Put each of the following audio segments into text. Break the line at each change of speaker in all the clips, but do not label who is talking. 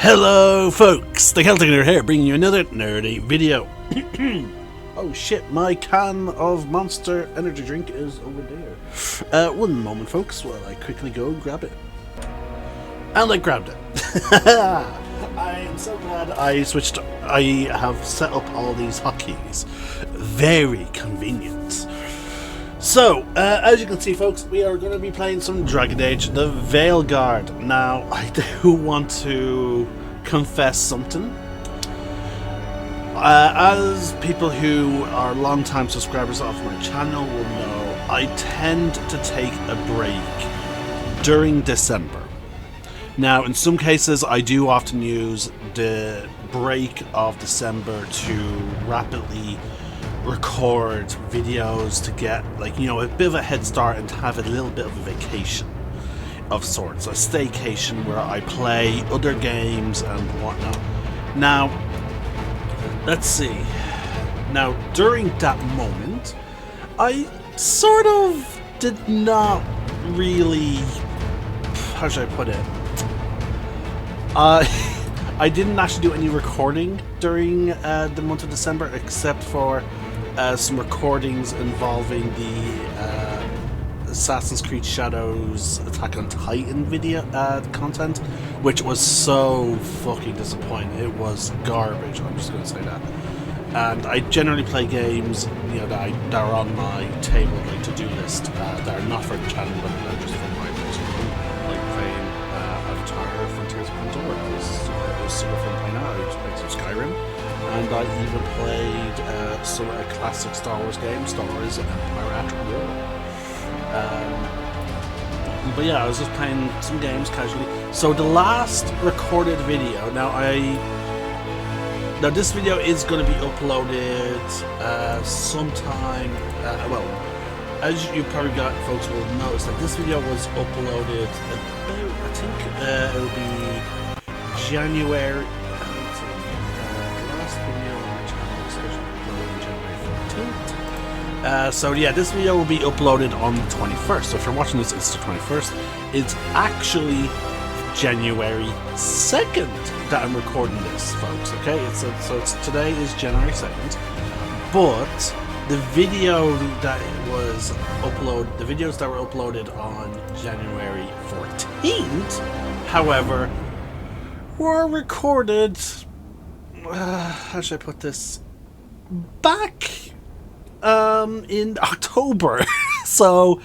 Hello folks, the Celtic Nerd here, bringing you another nerdy video. Oh shit, my can of Monster energy drink is over there. One moment folks, while I quickly go and grab it. And I grabbed it. I am so glad I have set up all these hotkeys. Very convenient. So, as you can see folks, we are going to be playing some Dragon Age The Veilguard. Now, I do want to confess something. As people who are long-time subscribers of my channel will know, I tend to take a break during December. Now, in some cases, I do often use the break of December to rapidly record videos to get, like, you know, a bit of a head start and have a little bit of a vacation of sorts, a staycation where I play other games and whatnot. Now, let's see. Now, during that moment, I sort of did not really, how should I put it? I didn't actually do any recording during the month of December, except for some recordings involving the Assassin's Creed Shadows Attack on Titan video content, which was so fucking disappointing. It was garbage, I'm just going to say that. And I generally play games, you know, that are on my table, like to-do list, that are not for the channel, but just for my personal, like playing Avatar Frontiers of Pandora. It was super fun playing that. I played some Skyrim, and I even played some classic Star Wars games, Star Wars Empire at War. But yeah, I was just playing some games casually. So the last recorded video, now this video is going to be uploaded sometime, well, as you probably folks will notice, that this video was uploaded about, I think it'll be January. So yeah, this video will be uploaded on the 21st. So if you're watching this, it's the 21st. It's actually January 2nd that I'm recording this, folks. Okay, today is January 2nd, but the video that was uploaded, the videos that were uploaded on January 14th, however, were recorded. How should I put this? Back in October. So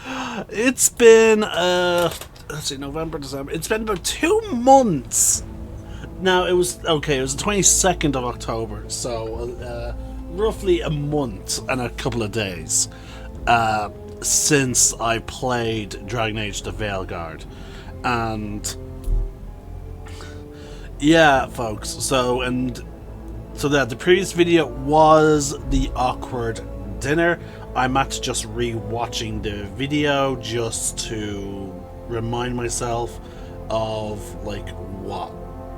it's been let's see, November, December, it's been about 2 months now. It was the 22nd of October, so roughly a month and a couple of days since I played Dragon Age The Veilguard. And yeah folks, so that the previous video was the awkward dinner. I'm actually just re-watching the video just to remind myself of like what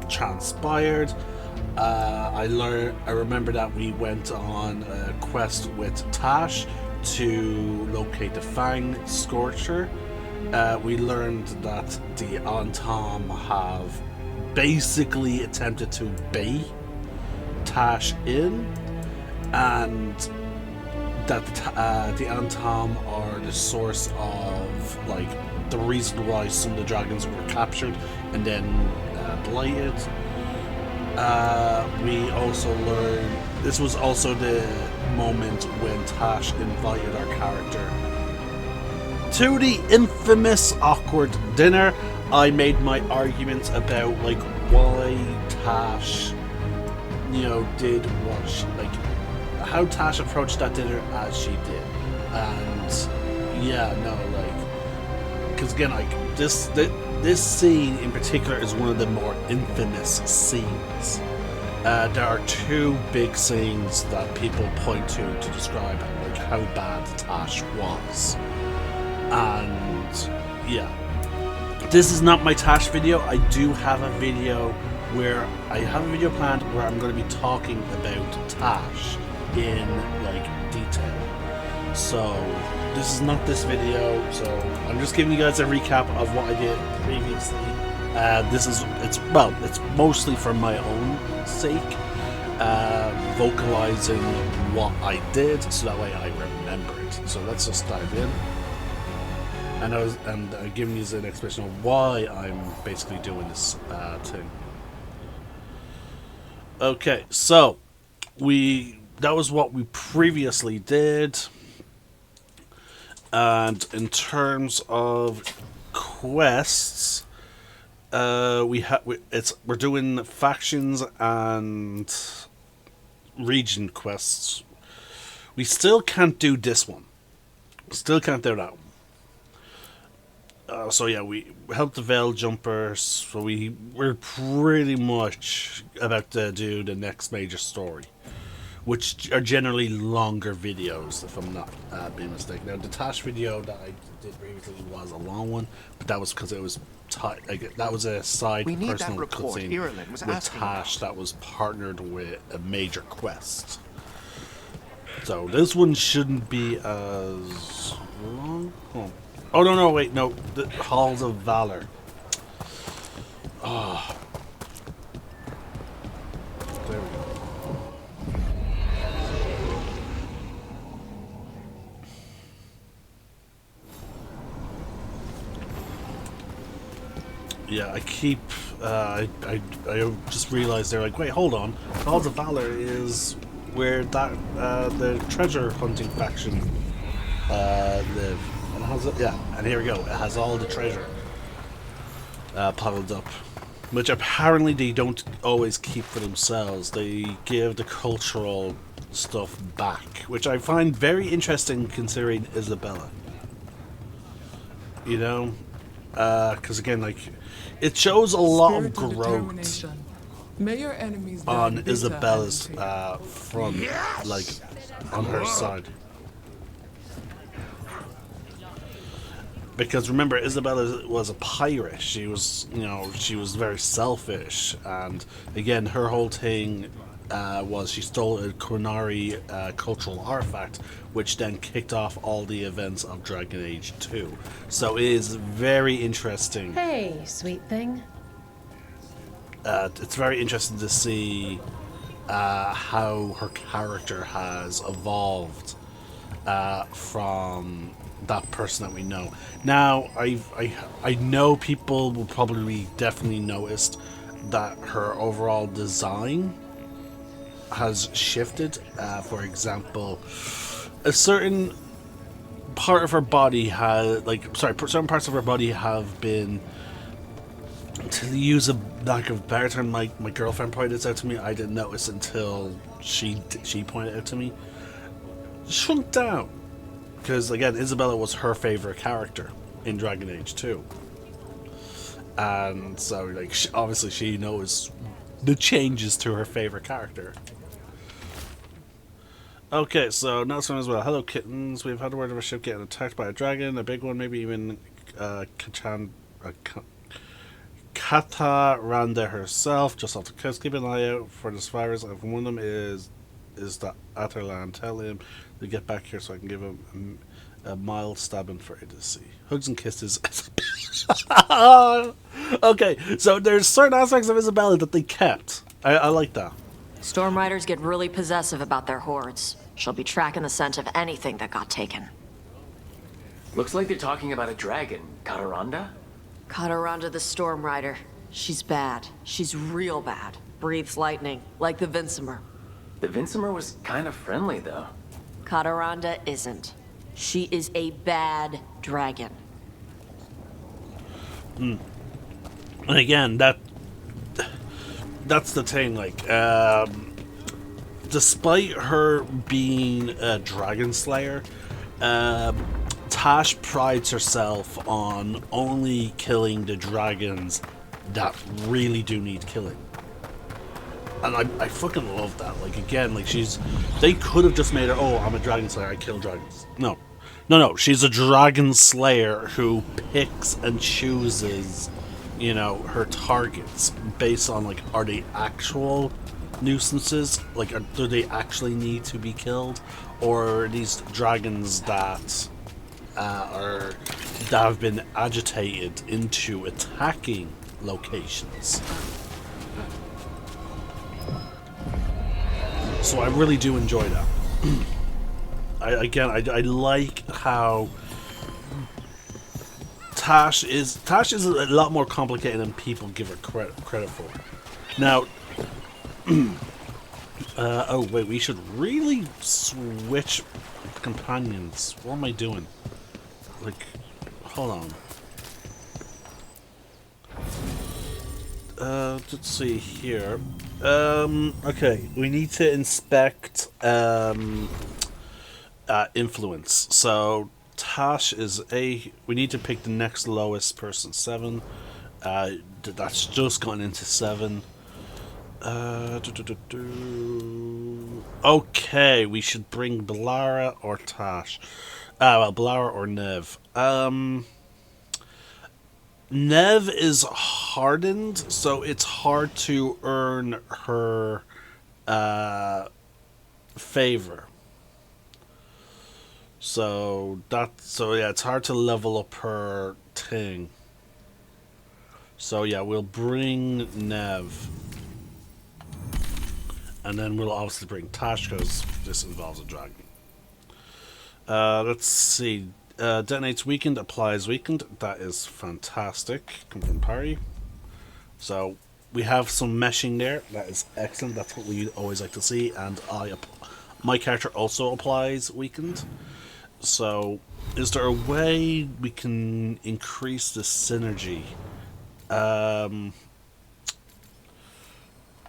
transpired. I remember that we went on a quest with Tash to locate the Fang Scorcher. We learned that the Antom have basically attempted to bait Tash in, and that the Antom are the source of, like, the reason why some of the dragons were captured and then blighted. We also learned, this was also the moment when Tash invited our character to the infamous awkward dinner. I made my arguments about, like, why Tash, you know, did what she, like, how Tash approached that dinner as she did. And yeah, no, like, because again, like, this scene in particular is one of the more infamous scenes. There are 2 big scenes that people point to describe, like, how bad Tash was. And yeah, this is not my Tash video. I do have a video planned where I'm going to be talking about Tash in, like, detail. So this is not this video, so I'm just giving you guys a recap of what I did previously It's mostly for my own sake, vocalizing what I did, so that way I remember it. So let's just dive in. And I'm giving you an explanation of why I'm basically doing this thing. Okay, so that was what we previously did, and in terms of quests, we're doing factions and region quests. We still can't do this one. Still can't do that one. So yeah, we helped the Veil Jumpers. So we're pretty much about to do the next major story, which are generally longer videos, if I'm not being mistaken. Now, the Tash video that I did previously was a long one, but that was because it was that was a side personal cutscene with Tash that was partnered with a major quest. So this one shouldn't be as long. Oh no, wait, no, the Halls of Valor. Oh. There we go. Yeah, I keep, I just realized they're like, wait, hold on. The Halls of Valor is where that, the treasure hunting faction, live. And has it, yeah, and here we go. It has all the treasure, piled up. Which apparently they don't always keep for themselves. They give the cultural stuff back. Which I find very interesting considering Isabella. You know? Because again, like, it shows a lot of growth on Isabella's front, like on her side. Because remember, Isabella was a pirate. She was, she was very selfish, and again, her whole thing was she stole a Qunari cultural artifact, which then kicked off all the events of Dragon Age 2. So it is very interesting.
Hey, sweet thing.
It's very interesting to see how her character has evolved from that person that we know. Now, I know people will probably definitely noticed that her overall design has shifted. For example, a certain part of her body has, certain parts of her body have been, to use a lack of better term, my girlfriend pointed this out to me. I didn't notice until she pointed it out to me. Shrunk down. Because, again, Isabella was her favorite character in Dragon Age 2. And so, like, obviously she knows the changes to her favorite character. Okay, so now it's as well. Hello, kittens. We've had word of a ship getting attacked by a dragon, a big one, maybe even Kataranda herself, just off the coast. Keep an eye out for the survivors. If one of them is the Atterland, tell him to get back here so I can give him a mild stabbing for it to see. Hugs and kisses. Okay, so there's certain aspects of Isabella that they kept. I like that.
Stormriders get really possessive about their hordes. She'll be tracking the scent of anything that got taken.
Looks like they're talking about a dragon. Kataranda?
Kataranda the Stormrider. She's bad. She's real bad. Breathes lightning, like the Vinsimer.
The Vinsimer was kind of friendly, though.
Kataranda isn't. She is a bad dragon.
And again, that's the thing, like, despite her being a dragon slayer, Tash prides herself on only killing the dragons that really do need killing. And I fucking love that. Like, again, like, they could have just made her, oh, I'm a dragon slayer, I kill dragons. No. She's a dragon slayer who picks and chooses, her targets based on, like, are they actual nuisances? Like, do they actually need to be killed? Or are these dragons that have been agitated into attacking locations. So I really do enjoy that. I like how Tash is a lot more complicated than people give her credit for. Now, oh wait, we should really switch companions. What am I doing? Like, hold on. Let's see here. Okay, we need to inspect influence. So Tash is A. We need to pick the next lowest person. 7. That's just gone into 7. Okay, we should bring Blara or Tash. Well, Blara or Nev. Nev is hardened, so it's hard to earn her favor. So yeah, it's hard to level up her thing. So yeah, we'll bring Nev. And then we'll obviously bring Tash, because this involves a dragon. Let's see. Detonates weakened, applies weakened. That is fantastic. Confirm parry. So we have some meshing there. That is excellent. That's what we always like to see. And my character also applies weakened. So is there a way we can increase the synergy?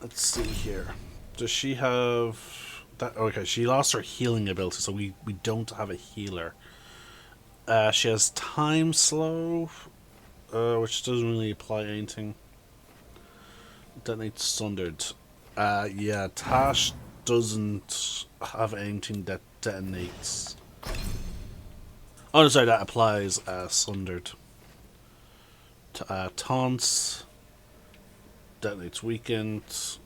Let's see here. Does she have that? Okay, she lost her healing ability, so we don't have a healer. She has time slow, which doesn't really apply anything. Detonate sundered. Yeah, Tash doesn't have anything that detonates. Oh, no, sorry, that applies sundered. Taunts. Detonates weakened.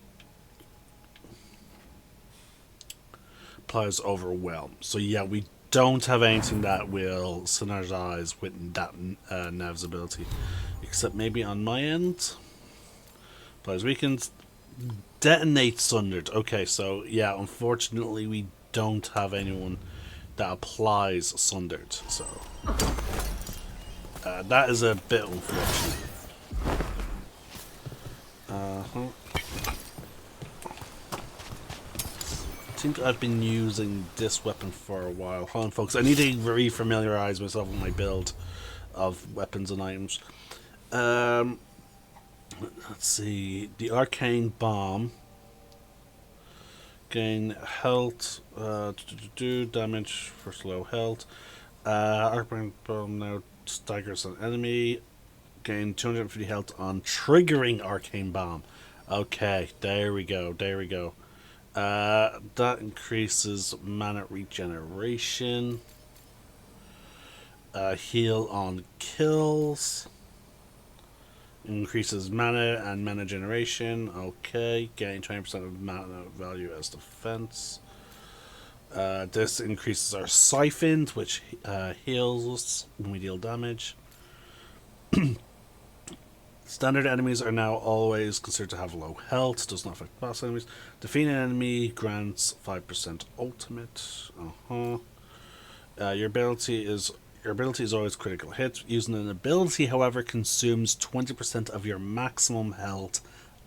Applies overwhelm. So yeah, we don't have anything that will synergize with that Nev's ability, except maybe on my end. Applies weakened. Detonate sundered. Okay, so yeah, unfortunately we don't have anyone that applies sundered. So that is a bit unfortunate. I think I've been using this weapon for a while. Hold on, folks. I need to re-familiarize myself with my build of weapons and items. Let's see. The Arcane Bomb. Gain health. Damage for slow health. Arcane Bomb now staggers an enemy. Gain 250 health on triggering Arcane Bomb. Okay, there we go. There we go. That increases mana regeneration. Heal on kills. Increases mana and mana generation. Okay, gain 20% of mana value as defense. This increases our siphoned, which heals when we deal damage. Standard enemies are now always considered to have low health. Does not affect boss enemies. Defeat an enemy grants 5% ultimate. Your ability is always critical hit. Using an ability, however, consumes 20% of your maximum health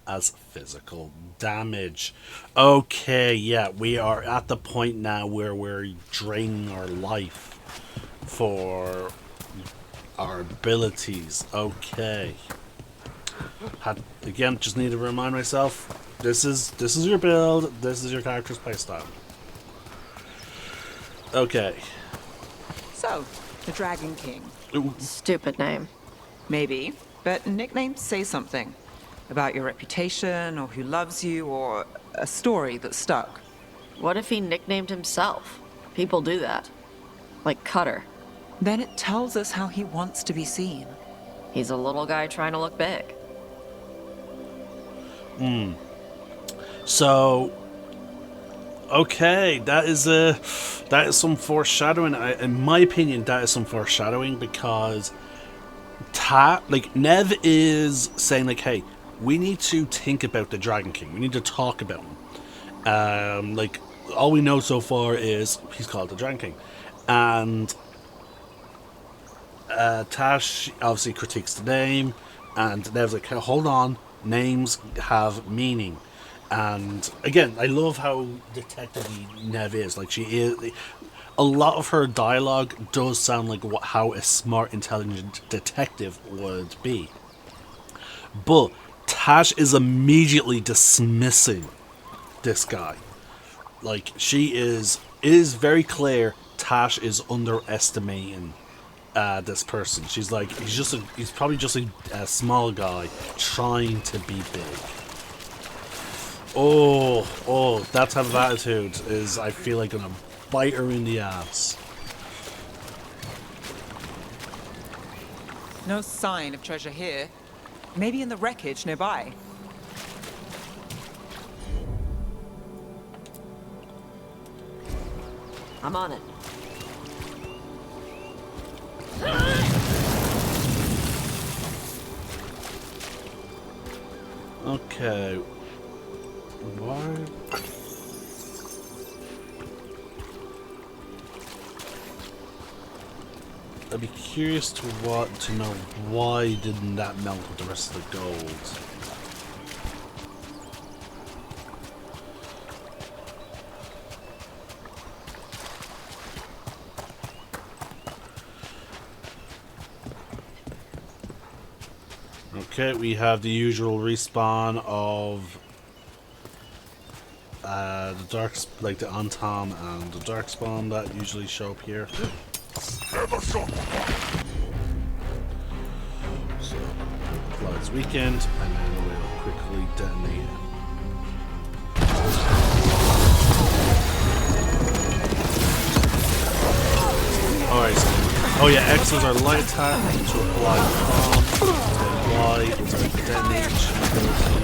as physical damage. Okay, yeah, we are at the point now where we're draining our life for our abilities. Okay. Again, just need to remind myself, this is your build, this is your character's playstyle. Okay.
So, the Dragon King.
Ooh.
Stupid name.
Maybe, but nicknames say something. About your reputation, or who loves you, or a story that stuck.
What if he nicknamed himself? People do that. Like Cutter.
Then it tells us how he wants to be seen.
He's a little guy trying to look big.
So, okay, that is some foreshadowing. In my opinion, that is some foreshadowing, because Nev is saying like, hey, we need to think about the Dragon King. We need to talk about him. All we know so far is he's called the Dragon King. And Tash obviously critiques the name, and Nev's like, hey, hold on, names have meaning. And again, I love how detective-y Nev is. Like, she is. A lot of her dialogue does sound like how a smart, intelligent detective would be. But Tash is immediately dismissing this guy. Like, she is. It is very clear Tash is underestimating this person. She's like, he's probably just a small guy trying to be big. Oh, that type of attitude is, I feel like, gonna bite her in the ass.
No sign of treasure here. Maybe in the wreckage nearby.
I'm on it.
Okay. Why? I'd be curious to know why didn't that melt with the rest of the gold. Okay, we have the usual respawn of the dark, like the Antom and the Darkspawn that usually show up here. So, Clyde's Weekend, and then we'll quickly detonate it. Alright, so, oh yeah, X was our light attack to apply the bomb, and Y was our damage ability.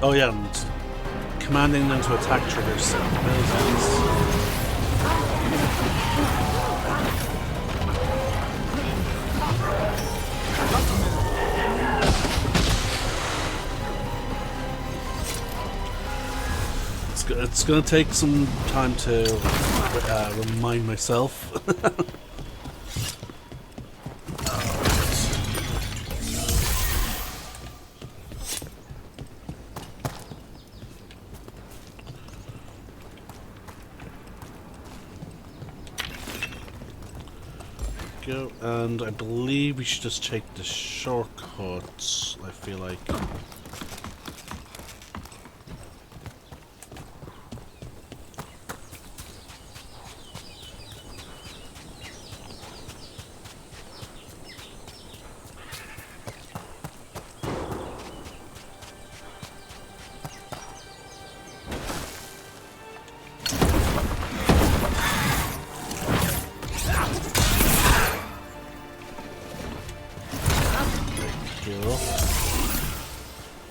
Oh yeah, and commanding them to attack triggers some abilities. It's gonna take some time to remind myself. Go, and I believe we should just take the shortcuts, I feel like.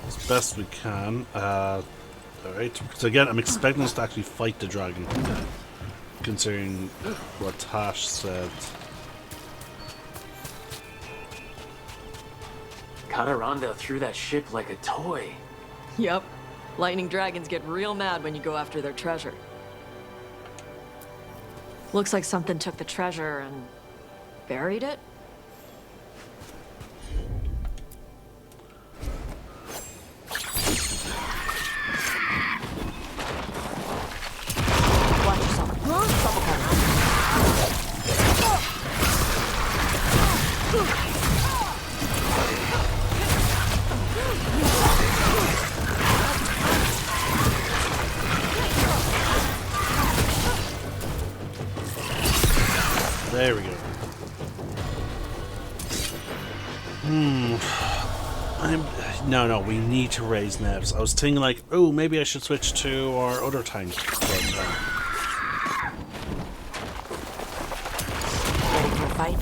As best we can. Alright. So again, I'm expecting us to actually fight the dragon, considering what Tash said.
Kataranda threw that ship like a toy.
Yep. Lightning dragons get real mad when you go after their treasure. Looks like something took the treasure and buried it. Watch yourself. Double cover.
There we go. No, we need to raise Nevs. I was thinking like, oh, maybe I should switch to our other tank. But,
Ready for a fight?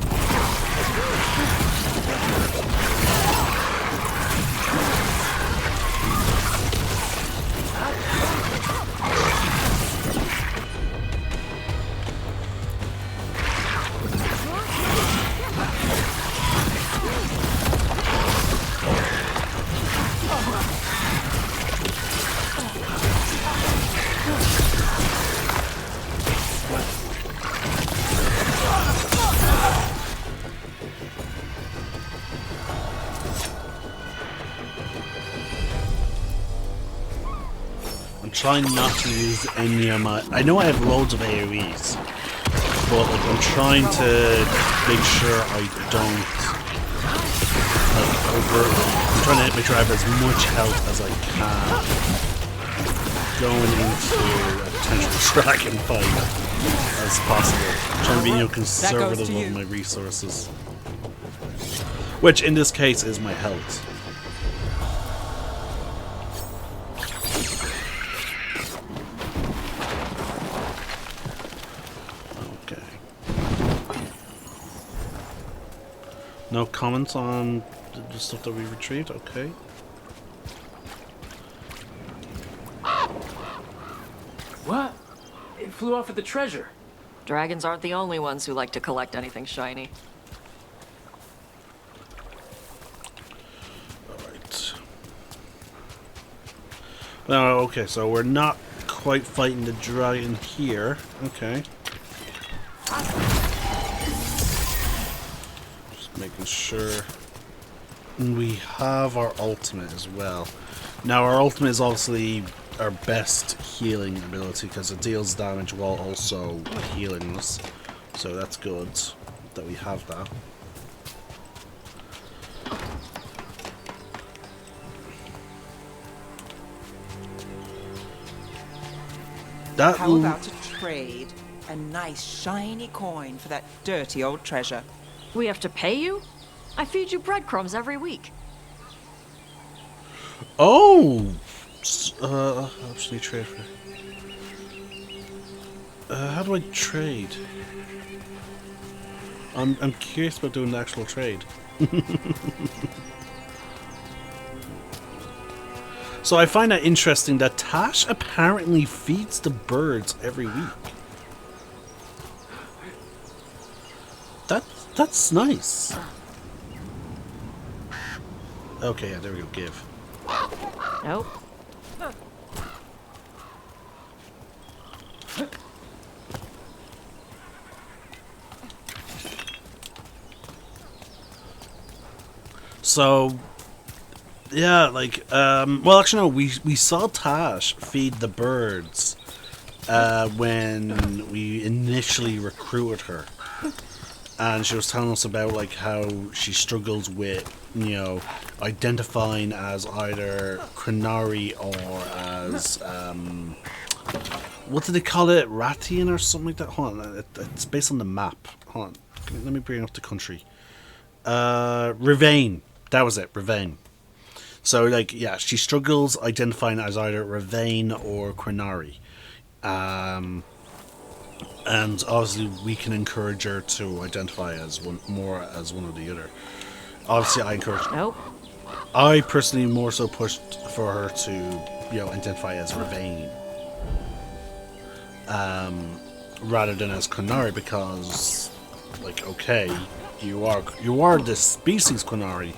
I'm trying not to use any of my... I know I have loads of AoEs, but like, I'm trying to make sure I don't I'm trying to make sure I have as much health as I can going into a potential dragon fight as possible. I'm trying to be, you know, conservative of my resources. Which in this case is my health. No comments on the stuff that we retrieved? Okay.
What? It flew off with the treasure.
Dragons aren't the only ones who like to collect anything shiny.
Alright. Now, okay, so we're not quite fighting the dragon here. Okay. Making sure we have our ultimate as well. Now our ultimate is obviously our best healing ability because it deals damage while also healing us, so that's good that we have that.
How about a trade? A nice shiny coin for that dirty old treasure.
We have to pay you? I feed you breadcrumbs every week.
Oh! Actually trade for... how do I trade? I'm curious about doing the actual trade. So I find that interesting that Tash apparently feeds the birds every week. That's nice. Okay, yeah, there we go, give.
Nope.
So, yeah, like, well, actually, no, we saw Tash feed the birds when we initially recruited her. And she was telling us about, like, how she struggles with, you know, identifying as either Krenari or as, what do they call it? Ratian or something like that? Hold on, it's based on the map. Hold on, let me bring up the country. Rivain. That was it, Rivain. So, like, yeah, she struggles identifying as either Rivain or Krenari. And obviously we can encourage her to identify as one or the other. Obviously I encourage...
Nope.
I personally more so pushed for her to, you know, identify as Rivain. Rather than as Krenari, because, like, okay, you are the species Krenari,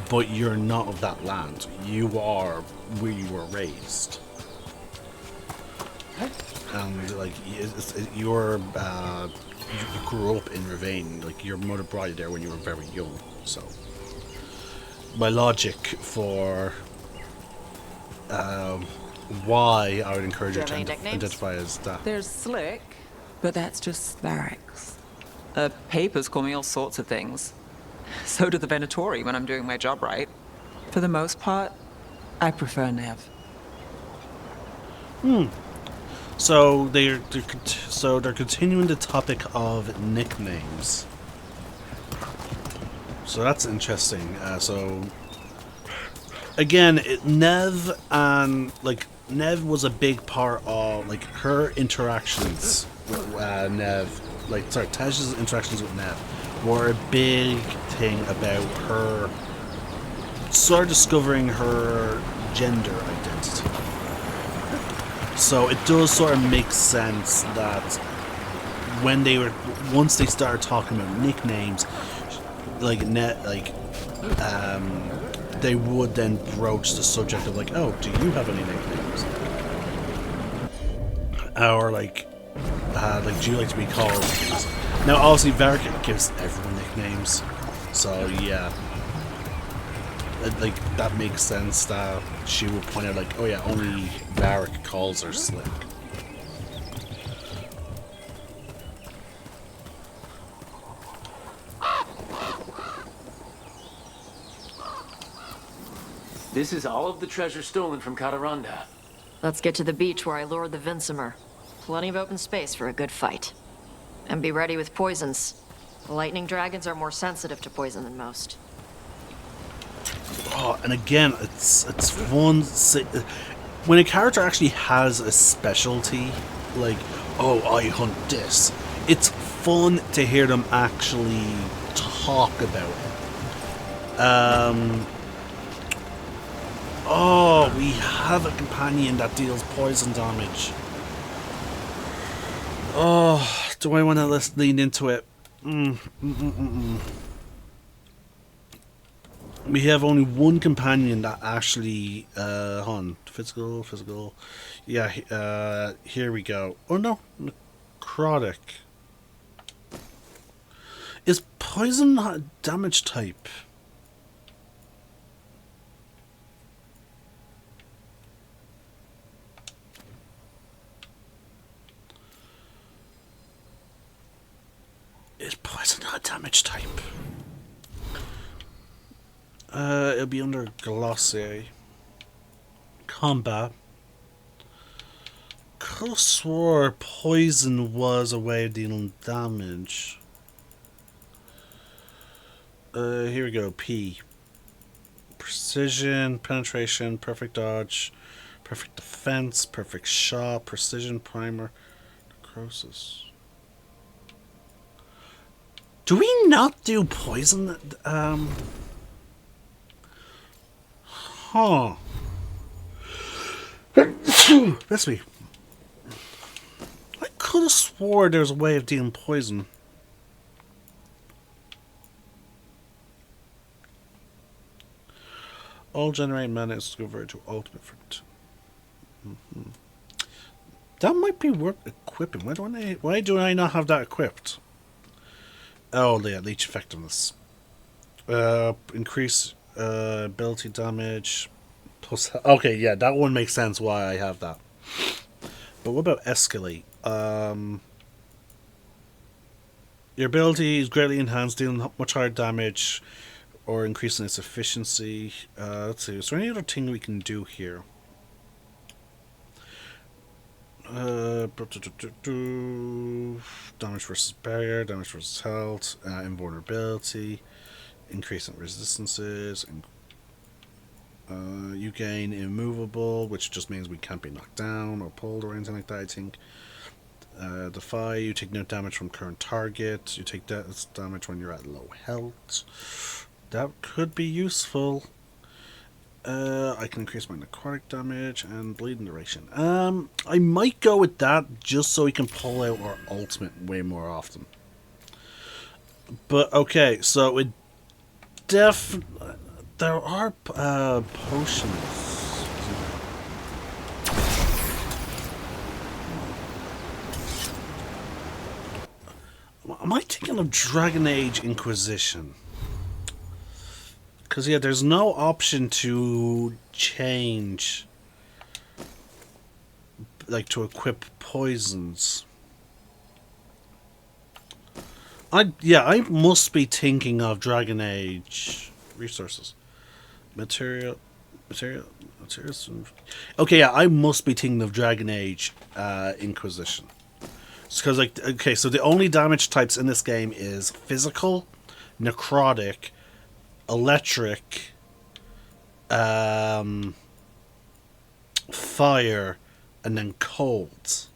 but you're not of that land. You are where you were raised. And like you grew up in Rivain, like your mother brought you there when you were very young. So my logic for why I would encourage her to identify as that.
There's Slick, but that's just barracks. Papers call me all sorts of things. So do the Venatori when I'm doing my job right. For the most part, I prefer Nev.
So they're continuing the topic of nicknames. So that's interesting. So again, Nev and like Nev was a big part of like her interactions with Nev. Like, sorry, Tash's interactions with Nev were a big thing about her sort of discovering her gender identity. So it does sort of make sense that when they were, once they started talking about nicknames, like they would then broach the subject of like, oh, do you have any nicknames? Or like, do you like to be called? Now, obviously, Varric gives everyone nicknames, so yeah, like that makes sense that she would point out like, oh yeah, only Varric calls her Slick.
This is all of the treasure stolen from Kataranda.
Let's get to the beach where I lured the Vinsimer. Plenty of open space for a good fight. And be ready with poisons. Lightning dragons are more sensitive to poison than most.
Oh, and again, it's fun when a character actually has a specialty, like, oh, I hunt this. It's fun to hear them actually talk about it. Oh, we have a companion that deals poison damage. Oh, do I want to lean into it? We have only one companion that actually, hold on, physical, yeah, here we go. Oh no, necrotic. Is poison not a damage type? Is poison not a damage type? It'll be under Glossier. Combat. Could have swore poison was a way of dealing damage. Here we go. P. Precision, penetration, perfect dodge, perfect defense, perfect shot, precision, primer, necrosis. Do we not do poison? Huh. That's me. I could have swore there's a way of dealing poison. All generate mana is converted to ultimate fruit. That might be worth equipping. Why do I not have that equipped? Oh, yeah, leech effectiveness. Increase ability damage. Plus, okay, yeah, that one makes sense why I have that. But what about escalate? Your ability is greatly enhanced, dealing much higher damage or increasing its efficiency. Let's see, is there any other thing we can do here? Damage versus barrier, damage versus health, invulnerability, increasing resistances, and you gain immovable, which just means we can't be knocked down or pulled or anything like that, I think. Defy, you take no damage from current target, you take damage when you're at low health. That could be useful. I can increase my necrotic damage and bleeding duration. I might go with that just so we can pull out our ultimate way more often. But okay, so it there are potions. Am I thinking of Dragon Age Inquisition? Because, yeah, there's no option to change, like, to equip poisons. I must be thinking of Dragon Age resources. Materials. Okay, yeah, I must be thinking of Dragon Age Inquisition. Because, like, okay, so the only damage types in this game is physical, necrotic, electric, fire, and then cold.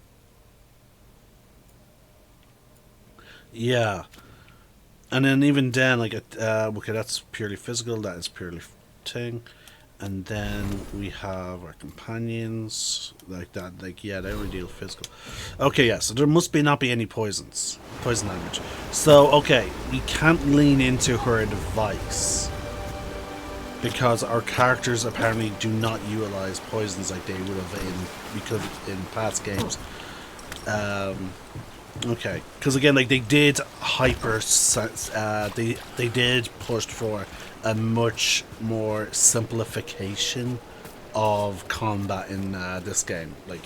Yeah. And then even then, like, okay, that's purely physical, that is purely thing. And then we have our companions, like that, like, yeah, they only deal physical. Okay, yeah, so there must not be any poison damage. So, okay, we can't lean into her device, because our characters apparently do not utilize poisons like they would have in past games. Okay, because again, like, they did they did push for a much more simplification of combat in this game. Like,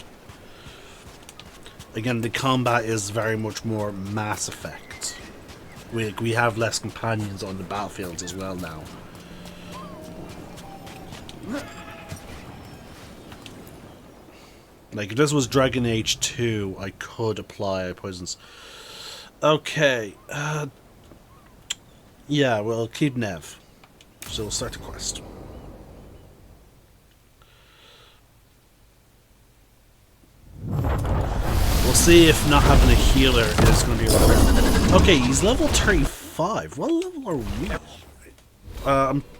again, the combat is very much more Mass Effect. We have less companions on the battlefields as well now. Like, if this was Dragon Age 2, I could apply poisons. Okay. Yeah, we'll keep Nev. So we'll start the quest. We'll see if not having a healer is going to be a requirement. Okay, he's level 35. What level are we?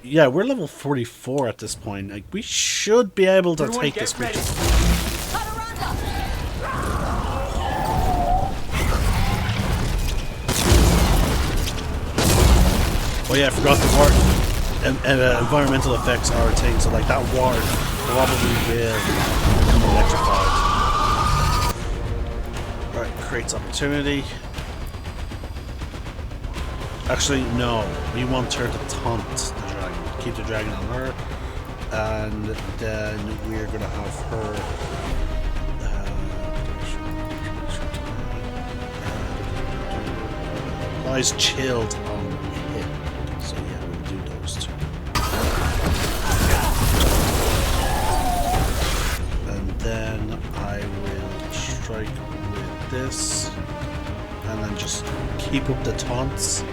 Yeah, we're level 44 at this point. Like, we should be able to take this creature. Oh yeah, I forgot the ward. And environmental effects are a thing, so like that ward probably will become electrified. Right, creates opportunity. Actually, no. We want her to taunt the dragon. Keep the dragon on her. And then we're going to have her... lies chilled on him. So yeah, we'll do those two. And then I will strike with this. And then just keep up the taunts.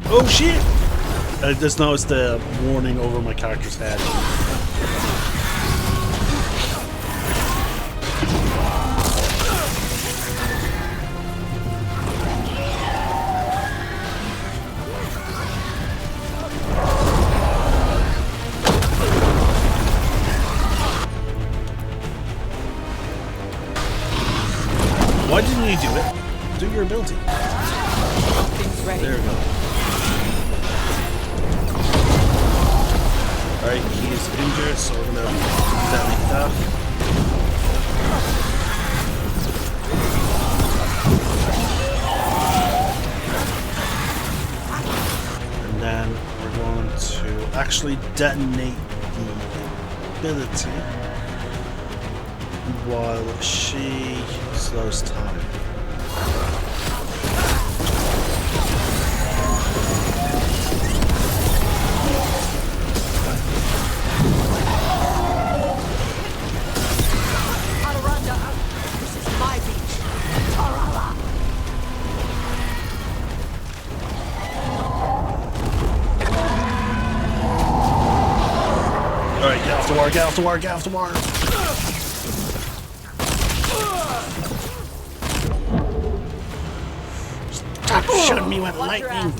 Oh shit! I just noticed the warning over my character's head. Why didn't you do it? Do your ability. There we go. Alright, he's injured, so we're gonna detonate that. And then we're going to actually detonate the ability while she slows time.
Kataranda, this is my beach. Tarala.
Alright, get off the wire, get off the wire, get off the wire! Stop shooting me with lightning!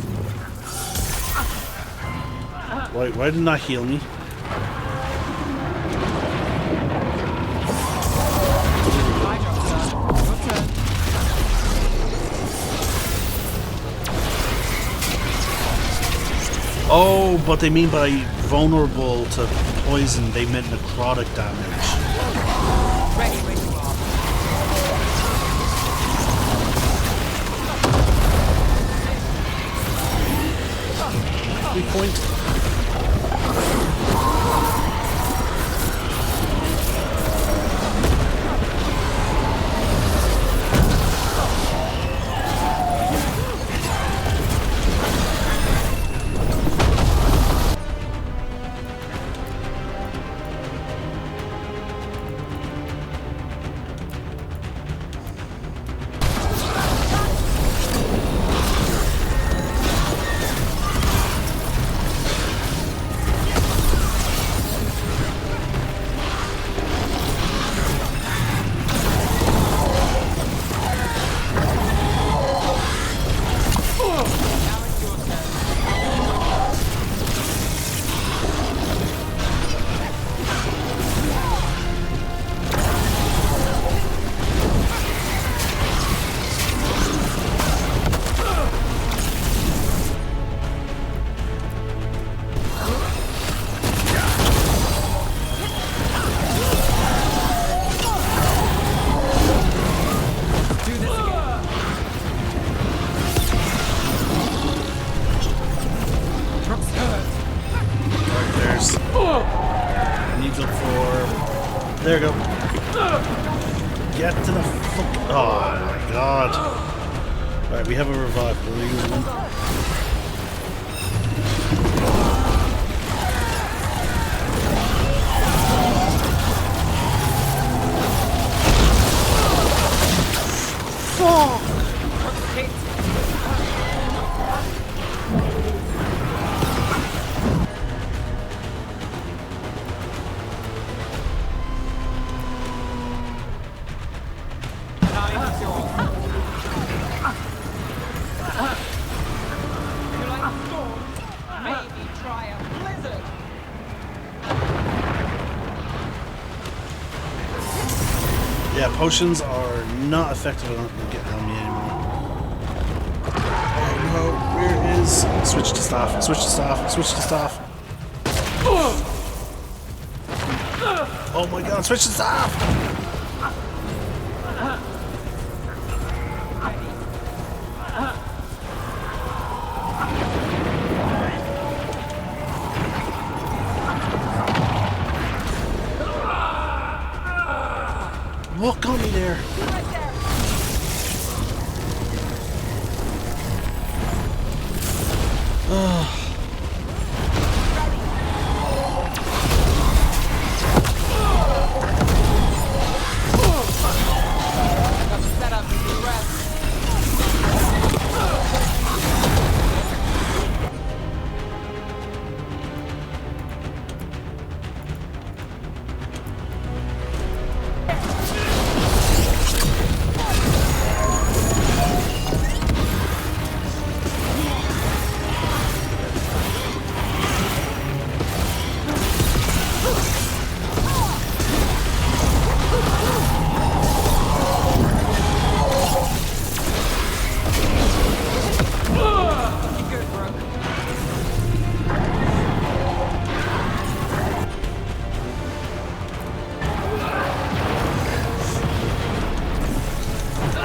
Why did not heal me? Oh, but they mean by vulnerable to poison, they meant necrotic damage.
Ready when you are.
Weak point. Oh my god. Alright, we have a revive. We're gonna use one. Fuck! Yeah, potions are not effective enough to get on me anymore. Oh no, where is... Switch to staff, switch to staff, switch to staff. Oh my god, switch to staff! What got me there?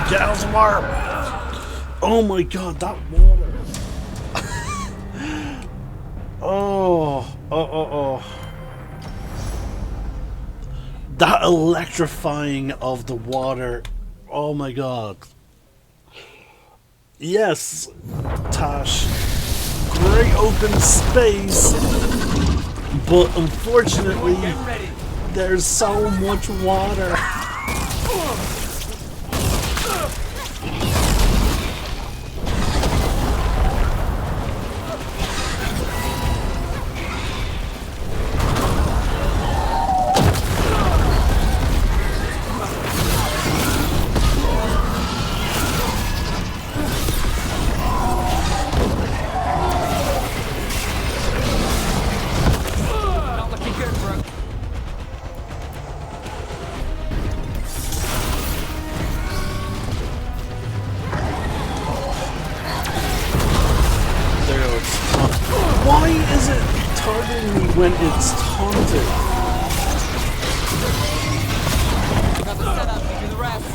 Get out of the water! Oh my god, that water! Oh. That electrifying of the water. Oh my god. Yes, Tash. Great open space. But unfortunately, there's so much water. Why is it targeting me when it's taunted?
Got the setup, do the rest.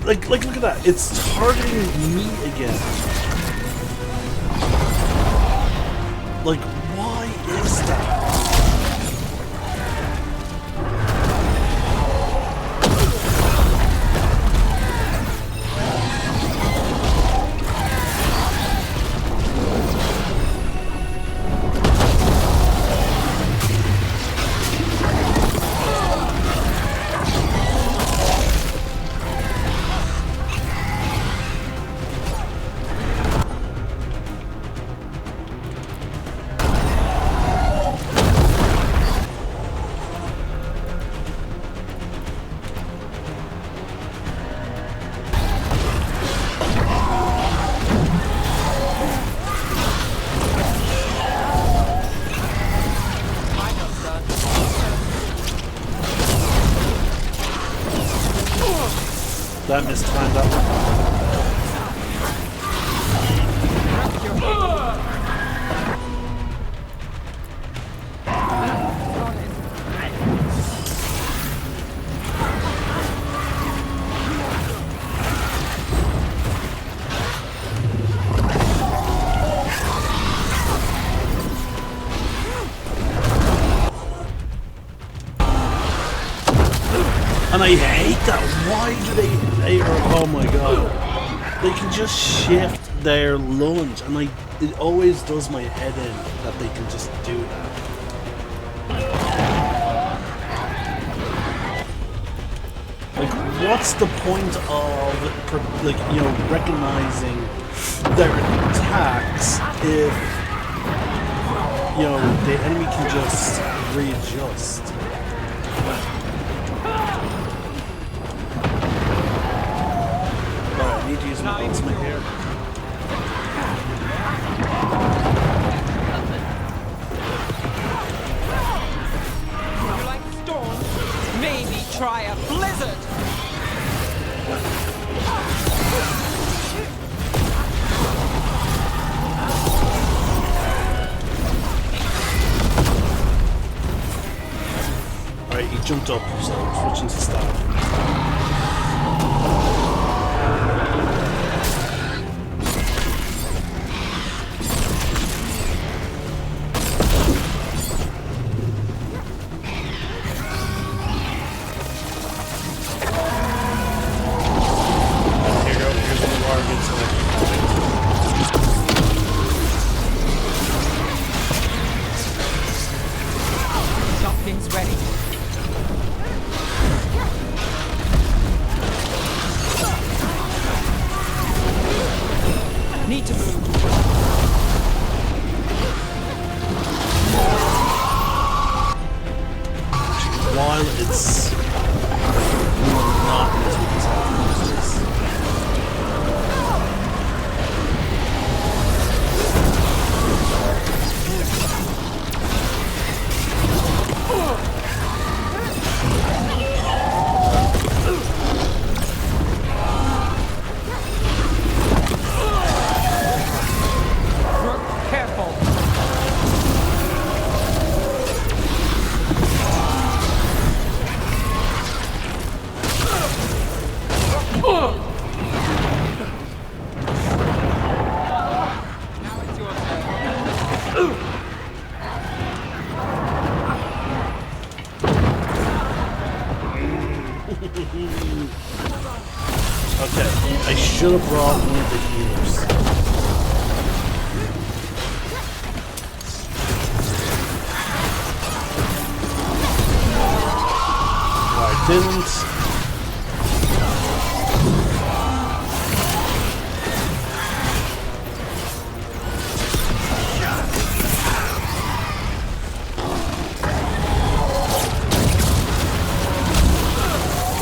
Like, look at that. It's targeting me again. Like, why is that? And I hate that. Why do they oh my god. They can just shift their lunge, and it always does my head in that they can just do that. Like, what's the point of, like, you know, recognizing their attacks if, you know, the enemy can just readjust? Alright, I need to use my ultimate here.
You like storms? Maybe try a blizzard!
Alright, he jumped up, so I'm switching to staff.
Something's ready. Need to move.
While it's monotonous with these actions.
Careful. Now it's your turn.
Okay, I should have brought one of the healers. I didn't.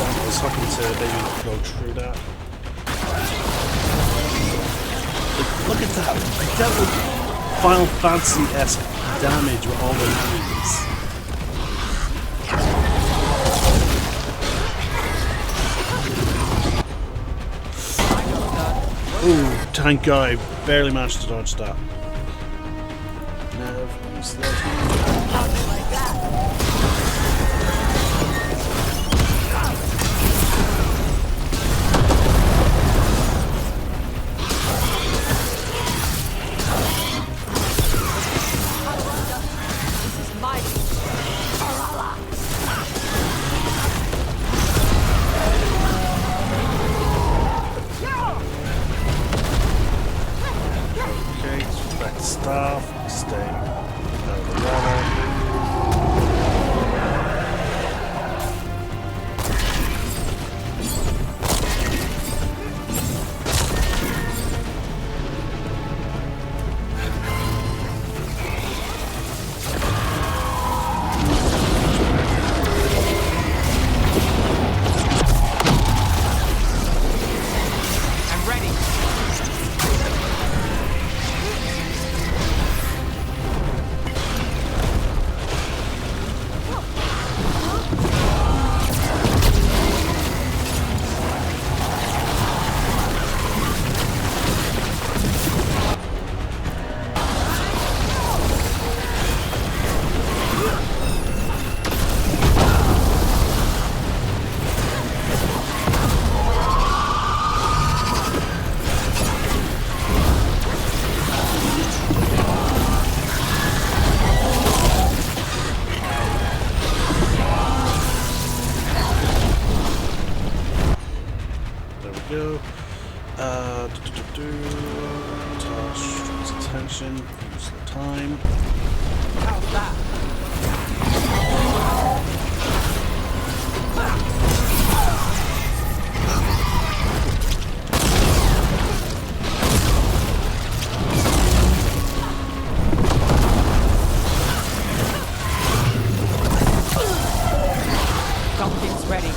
I was hoping to maybe go through that. Look at that! I dealt with Final Fantasy-esque damage with all the enemies. Ooh, thank God, I barely managed to dodge that. Nev, use that.
Nothing like that. This is my beach.
Okay, back to staff, stay out of the water.
I'm ready.
Tosh draws attention. Use the time.
How's that?
Something's ready.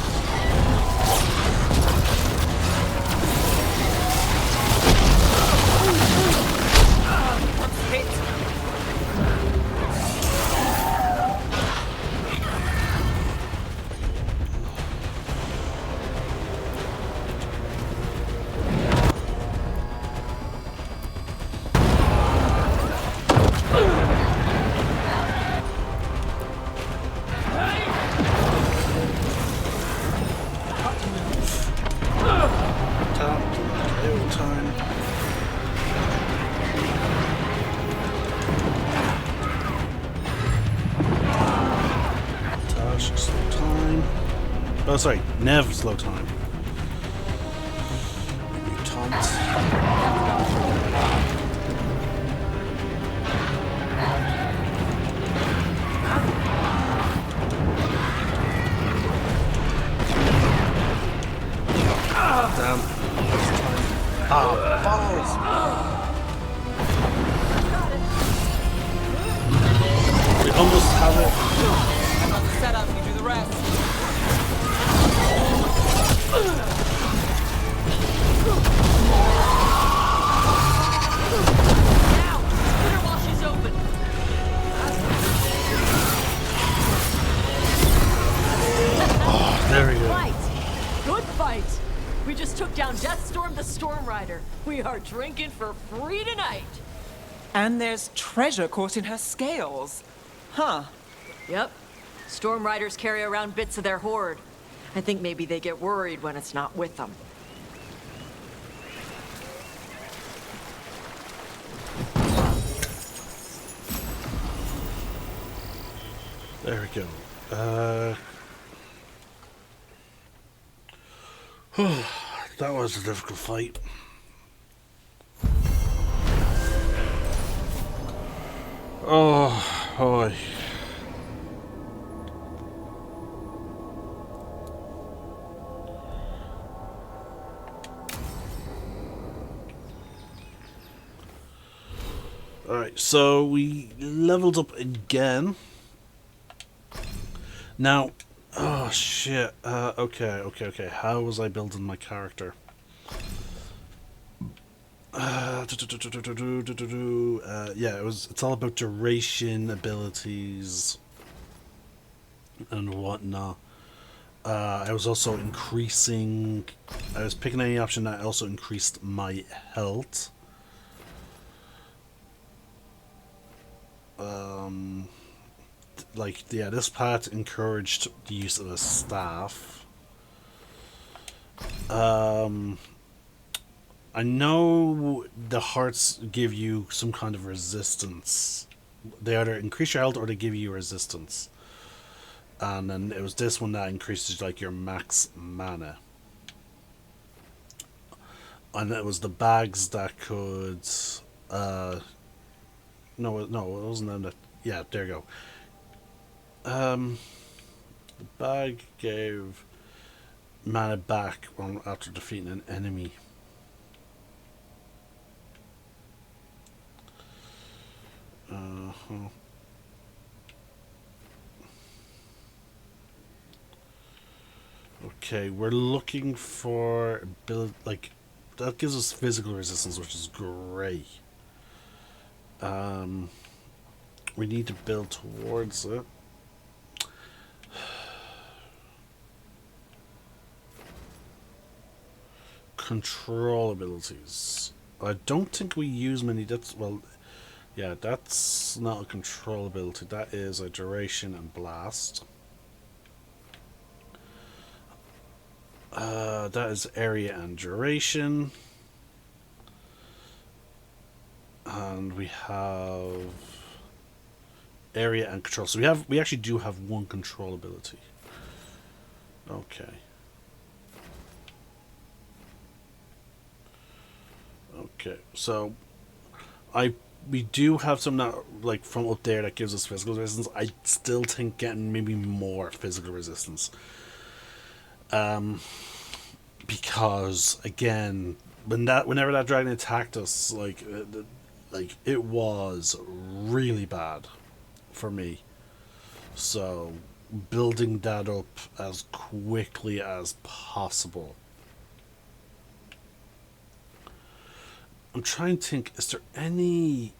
Oh, sorry, Nev slow time. Maybe taunt. Damn. Ah, balls! We almost have it.
I got the setup, you do the rest.
Now! Put her while she's open!
Oh, there we go.
Fight! Good fight! We just took down Deathstorm the Stormrider. We are drinking for free tonight!
And there's treasure caught in her scales. Huh.
Yep. Stormriders carry around bits of their hoard. I think maybe they get worried when it's not with them.
There we go. That was a difficult fight. Oh boy. Alright, so we leveled up again. Now, oh shit. Okay. How was I building my character? Yeah, it's all about duration, abilities, and whatnot. I was also increasing. I was picking any option that also increased my health. This part encouraged the use of a staff. I know the hearts give you some kind of resistance. They either increase your health or they give you resistance. And then it was this one that increases like your max mana. And it was the bags that could no, it wasn't them that. Yeah, there you go. The bag gave mana back after defeating an enemy. Okay, we're looking for build that gives us physical resistance, which is great. We need to build towards it. Control abilities. I don't think we use many. That's not a control ability. That is a duration and blast. That is area and duration. And we have area and control. So we actually do have one control ability. Okay. Okay, so we do have some that, like, from up there that gives us physical resistance. I still think getting maybe more physical resistance. Because again, whenever that dragon attacked us, like it was really bad for me. So building that up as quickly as possible. I'm trying to think, is there any...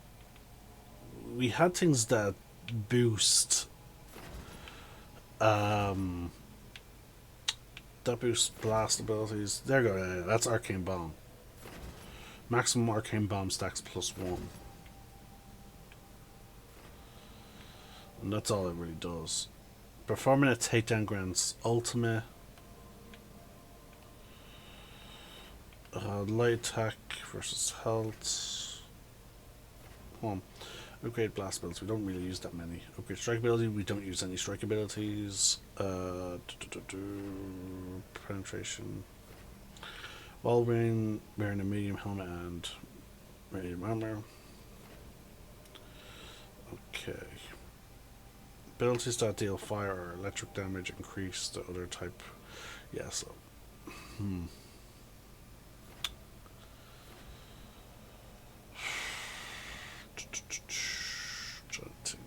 We had things that boost... that boost blast abilities. There you go, yeah, that's Arcane Bomb. Maximum Arcane Bomb stacks +1. And that's all it really does. Performing a takedown grants ultimate. Light attack versus health. Come on. Upgrade blast abilities. We don't really use that many. Upgrade strike ability. We don't use any strike abilities. Penetration. While wearing a medium helmet and medium armor. Okay. Abilities that deal fire or electric damage increase the other type. Yeah, so. Trying to think.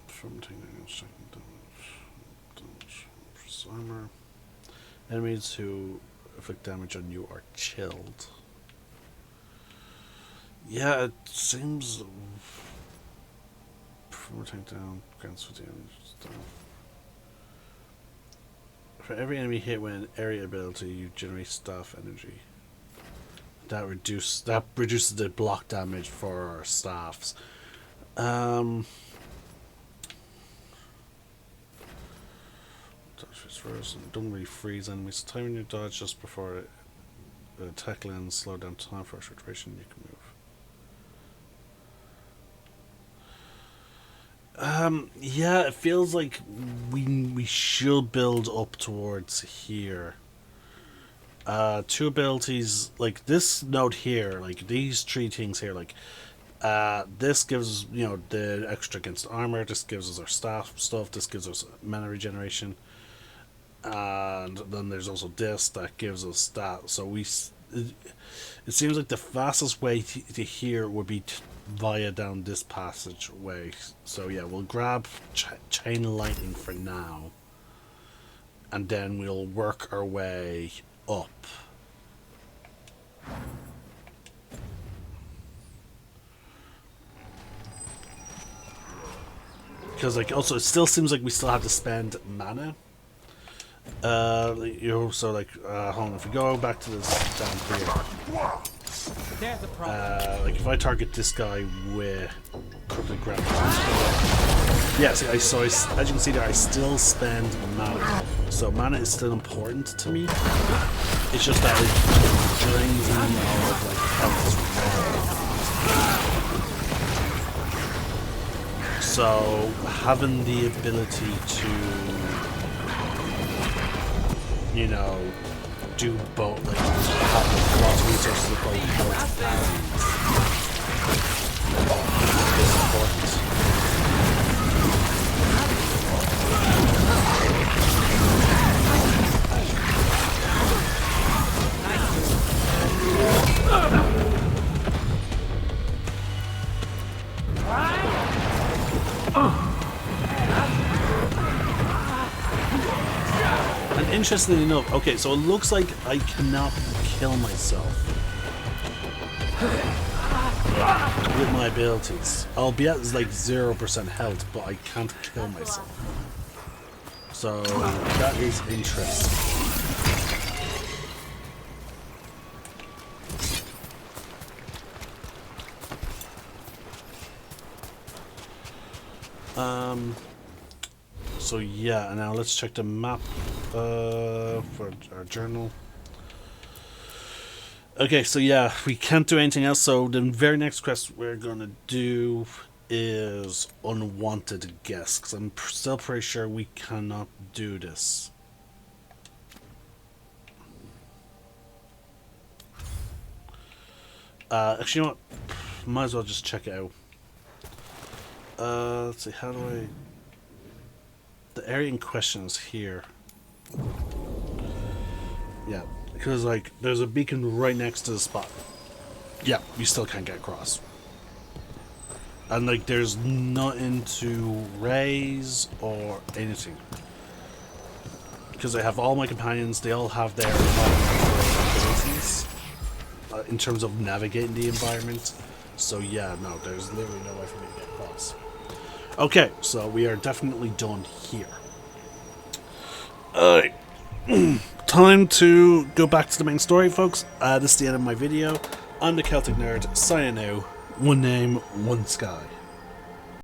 From taking second damage from armor. Enemies who inflict damage on you are chilled. Yeah, it seems. From take down, grants for damage. For every enemy hit with an area ability, you generate staff energy. That reduces the block damage for our staffs. Don't really freeze enemies. Timing your dodge just before the attack lands, slow down time for extra duration, you can move. Yeah, it feels like we should build up towards here. 2 abilities, like this node here, like these 3 things here, like this gives, the extra against armor, this gives us our staff stuff, this gives us mana regeneration. And then there's also this that gives us that. So it seems like the fastest way to here would be via down this passageway. So yeah, we'll grab chain lightning for now, and then we'll work our way up. Because also it still seems like we still have to spend mana. So hold on, if we go back to this down here,
There's a problem.
if I target this guy with Crooked Grab, yeah, see, as you can see there, I still spend mana, so mana is still important to me. It's just that it drains me all of health as well. So having the ability to do both, like, have lots of resources of both is important. And interestingly enough, okay, so it looks like I cannot kill myself with my abilities. I'll be at like 0% health, but I can't kill myself. So that is interesting. So yeah, now let's check the map for our journal. Okay, so yeah, we can't do anything else, so the very next quest we're gonna do is Unwanted Guest, because I'm still pretty sure we cannot do this. Actually, you know what? Might as well just check it out. Let's see, how do I... The area in question is here. Yeah, because, like, there's a beacon right next to the spot. Yeah, you still can't get across. And, like, there's nothing to raise or anything. Because I have all my companions, they all have their abilities in terms of navigating the environment. So, yeah, no, there's literally no way for me to get across. Okay, so we are definitely done here. Alright. Time to go back to the main story, folks. This is the end of my video. I'm the Celtic Nerd, signing out. One name, one sky.